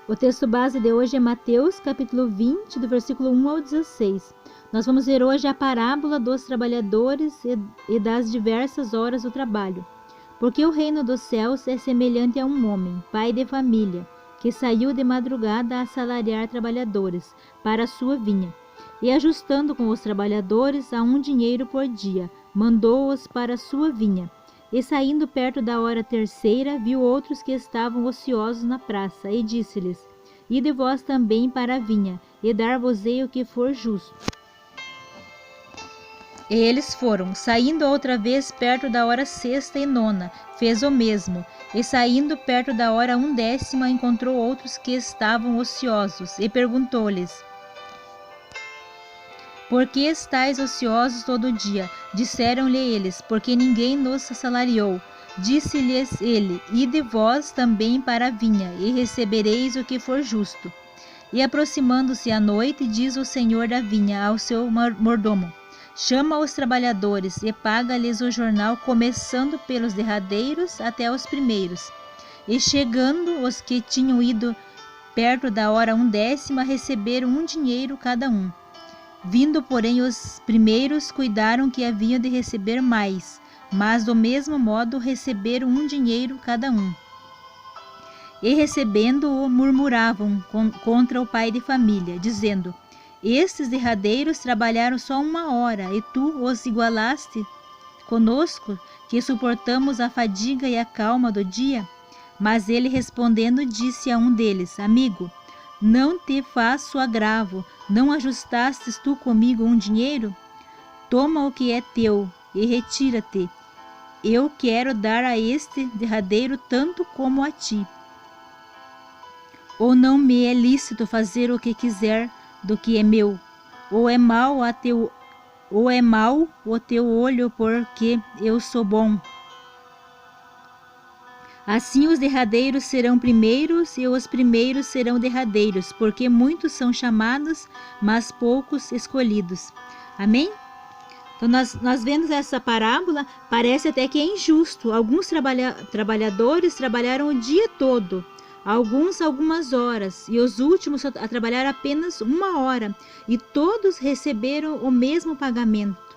O texto base de hoje é Mateus, capítulo 20, do versículo 1 ao 16. Nós vamos ver hoje a parábola dos trabalhadores e das diversas horas do trabalho. Porque o reino dos céus é semelhante a um homem, pai de família, que saiu de madrugada a assalariar trabalhadores para a sua vinha. E ajustando com os trabalhadores a um dinheiro por dia, mandou-os para a sua vinha. E saindo perto da hora terceira, viu outros que estavam ociosos na praça, e disse-lhes: Ide vós também para a vinha, e dar-vos-ei o que for justo. E eles foram. Saindo outra vez perto da hora sexta e nona, fez o mesmo. E saindo perto da hora 1/10, encontrou outros que estavam ociosos, e perguntou-lhes: Por que estáis ociosos todo o dia? Disseram-lhe eles: Porque ninguém nos assalariou. Disse-lhes ele: Ide vós também para a vinha, e recebereis o que for justo. E aproximando-se a noite, diz o senhor da vinha ao seu mordomo: Chama os trabalhadores e paga-lhes o jornal, começando pelos derradeiros até os primeiros. E chegando os que tinham ido perto da hora 1/10, receberam um dinheiro cada um. Vindo, porém, os primeiros, cuidaram que haviam de receber mais, mas do mesmo modo receberam um dinheiro cada um. E recebendo-o, murmuravam contra o pai de família, dizendo: Estes derradeiros trabalharam só 1 hora, e tu os igualaste conosco, que suportamos a fadiga e a calma do dia? Mas ele respondendo disse a um deles: Amigo, não te faço agravo, não ajustastes tu comigo um dinheiro? Toma o que é teu e retira-te. Eu quero dar a este derradeiro tanto como a ti. Ou não me é lícito fazer o que quiser do que é meu? Ou é mau o teu olho porque eu sou bom? Assim os derradeiros serão primeiros e os primeiros serão derradeiros, porque muitos são chamados, mas poucos escolhidos. Amém? Então nós vemos essa parábola, parece até que é injusto. Alguns trabalhadores trabalharam o dia todo, alguns algumas horas, e os últimos a trabalhar apenas 1 hora, e todos receberam o mesmo pagamento.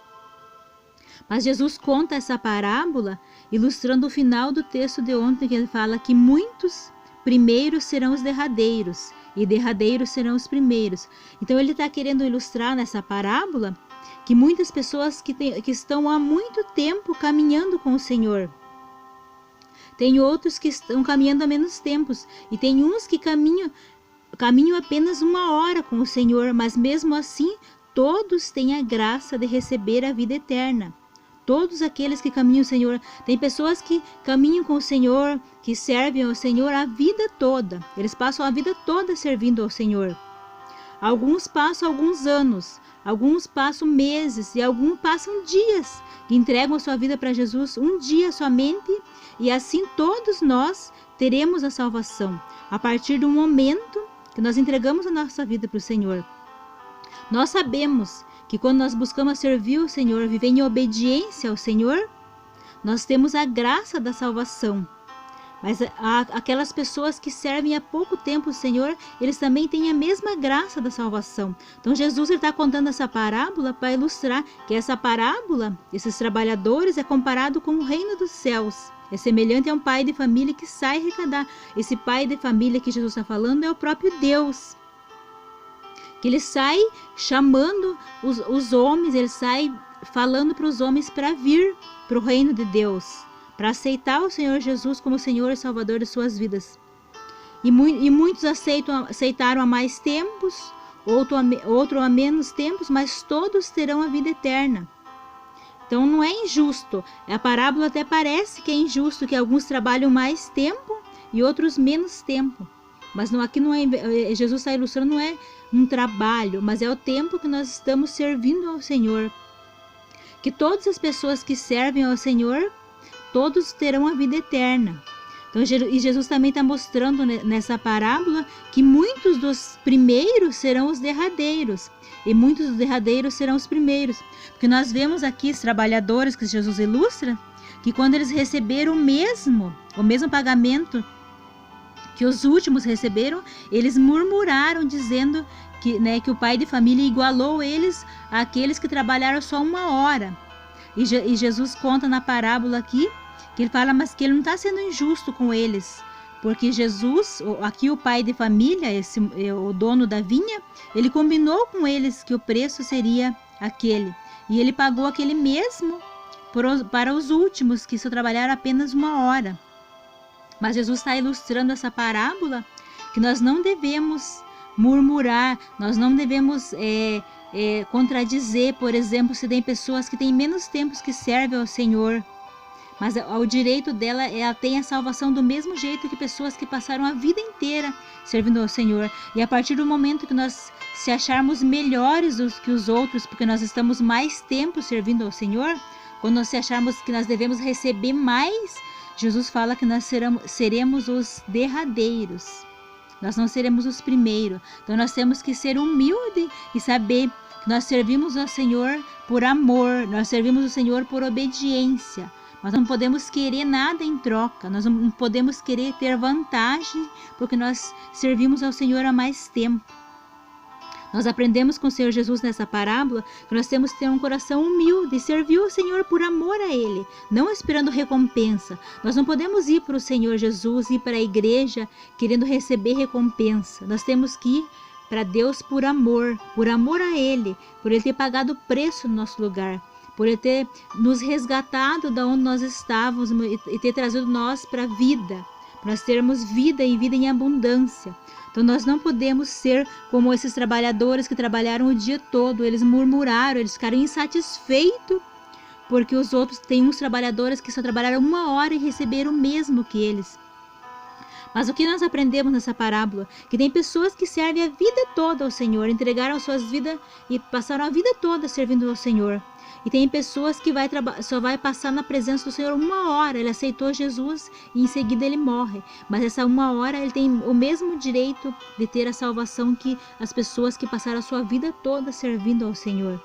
Mas Jesus conta essa parábola ilustrando o final do texto de ontem, que ele fala que muitos primeiros serão os derradeiros e derradeiros serão os primeiros. Então ele está querendo ilustrar nessa parábola que muitas pessoas que estão há muito tempo caminhando com o Senhor. Tem outros que estão caminhando há menos tempos, e tem uns que caminham apenas 1 hora com o Senhor, mas mesmo assim todos têm a graça de receber a vida eterna. Todos aqueles que caminham o Senhor. Tem pessoas que caminham com o Senhor, que servem ao Senhor a vida toda. Eles passam a vida toda servindo ao Senhor. Alguns passam alguns anos, alguns passam meses e alguns passam dias, que entregam a sua vida para Jesus um dia somente, e assim todos nós teremos a salvação, a partir do momento que nós entregamos a nossa vida para o Senhor. Nós sabemos que quando nós buscamos servir o Senhor, viver em obediência ao Senhor, nós temos a graça da salvação. Mas aquelas pessoas que servem há pouco tempo o Senhor, eles também têm a mesma graça da salvação. Então Jesus está contando essa parábola para ilustrar que essa parábola, esses trabalhadores, é comparado com o reino dos céus. É semelhante a um pai de família que sai arrecadar. Esse pai de família que Jesus está falando é o próprio Deus, que ele sai chamando os homens, ele sai falando para os homens para vir para o reino de Deus, para aceitar o Senhor Jesus como Senhor e Salvador de suas vidas. E muitos aceitaram há mais tempos, outro há menos tempos, mas todos terão a vida eterna. Então não é injusto. A parábola até parece que é injusto, que alguns trabalham mais tempo e outros menos tempo. Mas aqui não é, Jesus está ilustrando, não é um trabalho, mas é o tempo que nós estamos servindo ao Senhor. Que todas as pessoas que servem ao Senhor, todos terão a vida eterna. Então, e Jesus também está mostrando nessa parábola que muitos dos primeiros serão os derradeiros, e muitos dos derradeiros serão os primeiros. Porque nós vemos aqui os trabalhadores que Jesus ilustra, que quando eles receberam o mesmo pagamento que os últimos receberam, eles murmuraram dizendo que o pai de família igualou eles àqueles que trabalharam só 1 hora. E Jesus conta na parábola aqui, que ele fala, mas que ele não está sendo injusto com eles, porque Jesus, aqui o pai de família, o dono da vinha, ele combinou com eles que o preço seria aquele, e ele pagou aquele mesmo para os últimos, que só trabalharam apenas 1 hora. Mas Jesus está ilustrando essa parábola, que nós não devemos murmurar, nós não devemos contradizer, por exemplo, se tem pessoas que têm menos tempos que servem ao Senhor, mas o direito dela, ela tem a salvação do mesmo jeito que pessoas que passaram a vida inteira servindo ao Senhor. E a partir do momento que nós se acharmos melhores do que os outros, porque nós estamos mais tempo servindo ao Senhor, quando nós se acharmos que nós devemos receber mais, Jesus fala que nós seremos os derradeiros. Nós não seremos os primeiros. Então nós temos que ser humildes e saber que nós servimos ao Senhor por amor, nós servimos ao Senhor por obediência. Nós não podemos querer nada em troca, nós não podemos querer ter vantagem, porque nós servimos ao Senhor há mais tempo. Nós aprendemos com o Senhor Jesus nessa parábola que nós temos que ter um coração humilde e servir o Senhor por amor a Ele, não esperando recompensa. Nós não podemos ir para o Senhor Jesus, ir para a igreja querendo receber recompensa. Nós temos que ir para Deus por amor a Ele, por Ele ter pagado o preço no nosso lugar, por Ele ter nos resgatado da onde nós estávamos e ter trazido nós para a vida, para nós termos vida e vida em abundância. Então nós não podemos ser como esses trabalhadores que trabalharam o dia todo, eles murmuraram, eles ficaram insatisfeitos, porque os outros, tem uns trabalhadores que só trabalharam 1 hora e receberam o mesmo que eles. Mas o que nós aprendemos nessa parábola? Que tem pessoas que servem a vida toda ao Senhor, entregaram suas vidas e passaram a vida toda servindo ao Senhor. E tem pessoas que só vai passar na presença do Senhor 1 hora. Ele aceitou Jesus e em seguida ele morre. Mas essa 1 hora ele tem o mesmo direito de ter a salvação que as pessoas que passaram a sua vida toda servindo ao Senhor.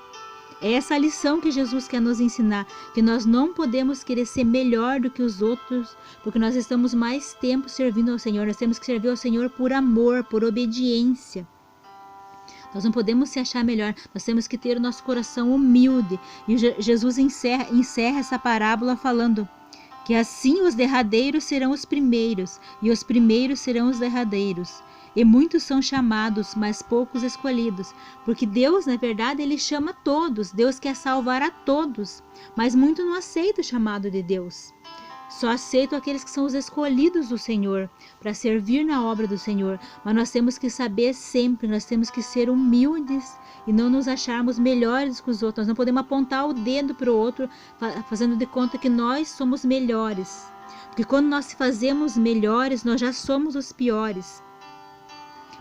É essa lição que Jesus quer nos ensinar, que nós não podemos querer ser melhor do que os outros, porque nós estamos mais tempo servindo ao Senhor. Nós temos que servir ao Senhor por amor, por obediência. Nós não podemos se achar melhor, nós temos que ter o nosso coração humilde. E Jesus encerra essa parábola falando que assim os derradeiros serão os primeiros, e os primeiros serão os derradeiros. E muitos são chamados, mas poucos escolhidos. Porque Deus, na verdade, Ele chama todos. Deus quer salvar a todos. Mas muitos não aceitam o chamado de Deus. Só aceitam aqueles que são os escolhidos do Senhor, para servir na obra do Senhor. Mas nós temos que saber sempre, nós temos que ser humildes e não nos acharmos melhores que os outros. Nós não podemos apontar o dedo para o outro, fazendo de conta que nós somos melhores. Porque quando nós fazemos melhores, nós já somos os piores.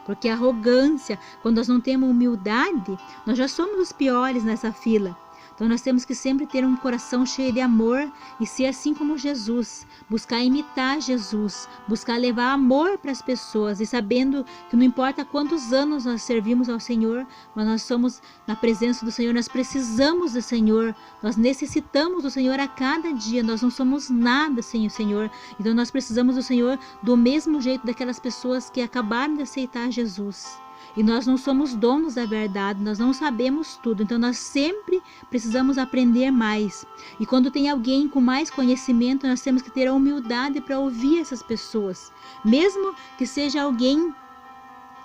Porque a arrogância, quando nós não temos humildade, nós já somos os piores nessa fila. Então nós temos que sempre ter um coração cheio de amor e ser assim como Jesus, buscar imitar Jesus, buscar levar amor para as pessoas e sabendo que não importa quantos anos nós servimos ao Senhor, mas nós somos na presença do Senhor, nós precisamos do Senhor, nós necessitamos do Senhor a cada dia, nós não somos nada sem o Senhor, então nós precisamos do Senhor do mesmo jeito daquelas pessoas que acabaram de aceitar Jesus. E nós não somos donos da verdade, nós não sabemos tudo, então nós sempre precisamos aprender mais. E quando tem alguém com mais conhecimento, nós temos que ter a humildade para ouvir essas pessoas. Mesmo que seja alguém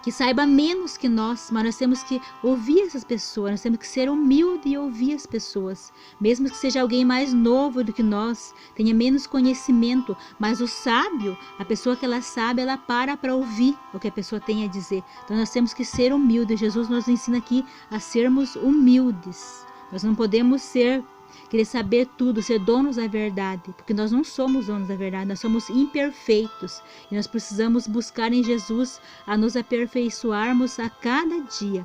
que saiba menos que nós, mas nós temos que ouvir essas pessoas, nós temos que ser humilde e ouvir as pessoas. Mesmo que seja alguém mais novo do que nós, tenha menos conhecimento, mas o sábio, a pessoa que ela sabe, ela para ouvir o que a pessoa tem a dizer. Então nós temos que ser humildes. Jesus nos ensina aqui a sermos humildes. Nós não podemos querer saber tudo, ser donos da verdade, porque nós não somos donos da verdade, nós somos imperfeitos e nós precisamos buscar em Jesus a nos aperfeiçoarmos a cada dia.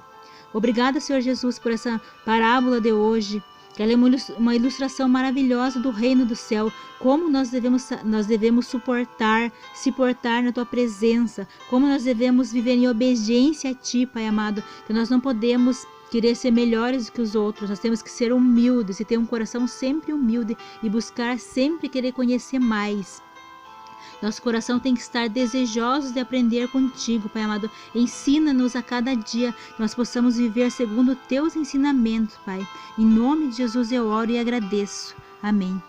Obrigada, Senhor Jesus, por essa parábola de hoje, que ela é uma ilustração maravilhosa do reino do céu, como nós devemos se portar na Tua presença, como nós devemos viver em obediência a Ti, Pai amado, que nós não podemos querer ser melhores que os outros, nós temos que ser humildes e ter um coração sempre humilde e buscar sempre querer conhecer mais. Nosso coração tem que estar desejoso de aprender contigo, Pai amado. Ensina-nos a cada dia que nós possamos viver segundo teus ensinamentos, Pai. Em nome de Jesus eu oro e agradeço. Amém.